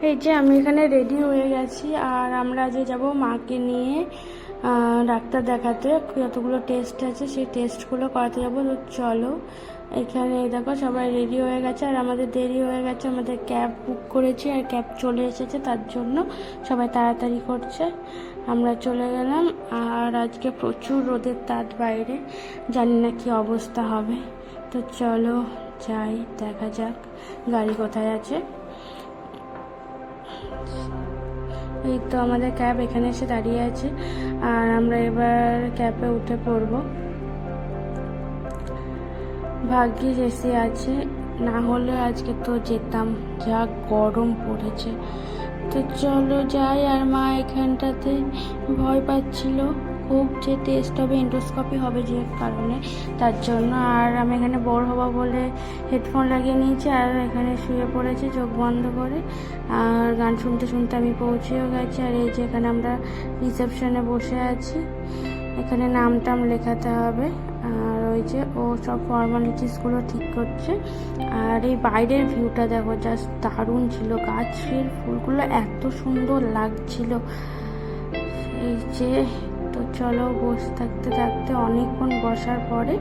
এই যে আমি এখানে রেডি হয়ে গেছি, আর আমরা যে যাব মাকে নিয়ে ডাক্তার দেখাতে। যতগুলো টেস্ট আছে সেই টেস্টগুলো করাতে যাবো। তো চলো, এখানে দেখো সবাই রেডি হয়ে গেছে, আর আমাদের দেরি হয়ে গেছে। আমাদের ক্যাব বুক করেছি আর ক্যাব চলে এসেছে, তার জন্য সবাই তাড়াতাড়ি করছে। আমরা চলে গেলাম। আর আজকে প্রচুর রোদের তাপ বাইরে, জানি না কি অবস্থা হবে। তো চলো যাই, দেখা যাক গাড়ি কোথায় আছে। এই তো আমাদের ক্যাব এখানে এসে দাঁড়িয়ে আছে, আর আমরা এবার ক্যাবে উঠে পড়ব। ভাগ্যিস এসে আছে, না হলে আজকে তো যেতাম, যা গরম পড়েছে। তো চলো যাই। আর মা এখানটাতে ভয় পাচ্ছিল খুব যে টেস্ট হবে, এন্ডোস্কোপি হবে যে কারণে, তার জন্য। আর আমি এখানে বোর হবো বলে হেডফোন লাগিয়ে নিয়েছি, আর এখানে শুয়ে পড়েছি চোখ বন্ধ করে। আর গান শুনতে শুনতে আমি পৌঁছেও গেছি। আর এই যে এখানে আমরা রিসেপশনে বসে আছি, এখানে নাম টাম লেখাতে হবে। আর ওই যে ও সব ফর্মালিটিসগুলো ঠিক করছে। আর এই বাইরের ভিউটা দেখো, জাস্ট দারুণ ছিল। গাছের ফুলগুলো এত সুন্দর লাগছিল। এই যে, তো চলো বসে থাকতে থাকতে অনেকক্ষণ বসার পরে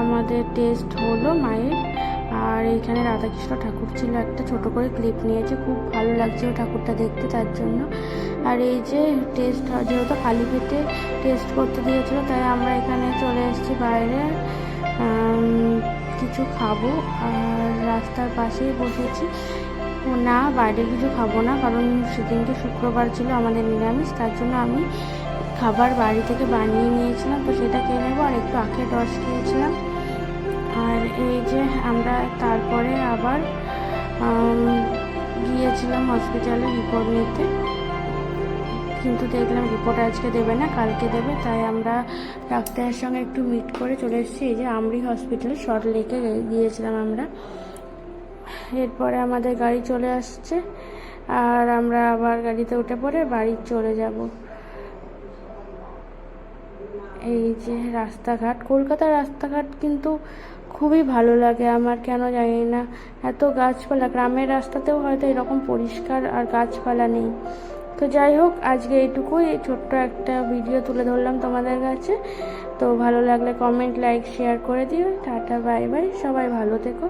আমাদের টেস্ট হলো মায়ের। আর এইখানে রাধাকৃষ্ণ ঠাকুর ছিল, একটা ছোট করে ক্লিপ নিয়েছে, খুব ভালো লাগছে ঠাকুরটা দেখতে, তার জন্য। আর এই যে টেস্ট, যেহেতু খালি পেটে টেস্ট করতে দিয়েছিল, তাই আমরা এখানে চলে এসেছি বাইরে কিছু খাবো। আর রাস্তার পাশেই বসেছি। না, বাইরে কিছু খাবো না, কারণ সেদিনকে শুক্রবার ছিল, আমাদের নিরামিষ, তার জন্য আমি খাবার বাড়ি থেকে বানিয়ে নিয়েছিলাম, তো সেটা খেয়ে নেবো। আর একটু আখের রস খেয়েছিলাম। আর এই যে আমরা তারপরে আবার গিয়েছিলাম হসপিটালে রিপোর্ট নিতে, কিন্তু দেখলাম রিপোর্ট আজকে দেবে না, কালকে দেবে। তাই আমরা ডাক্তারের সঙ্গে একটু মিট করে চলে এসেছি। এই যে আমরি হসপিটালে শর্ট লেকে গিয়েছিলাম আমরা। এরপরে আমাদের গাড়ি চলে আসছে, আর আমরা আবার গাড়িতে উঠে পড়ে বাড়ি চলে যাব। এই যে রাস্তাঘাট, কলকাতার রাস্তাঘাট কিন্তু খুবই ভালো লাগে আমার, কেন জানি না। এত গাছপালা, গ্রামের রাস্তাতেও হয়তো এরকম পরিষ্কার আর গাছপালা নেই। তো যাই হোক, আজকে এইটুকুই, ছোট্ট একটা ভিডিও তুলে ধরলাম তোমাদের কাছে। তো ভালো লাগলে কমেন্ট, লাইক, শেয়ার করে দিও। টাটা, বাই বাই, সবাই ভালো থেকো।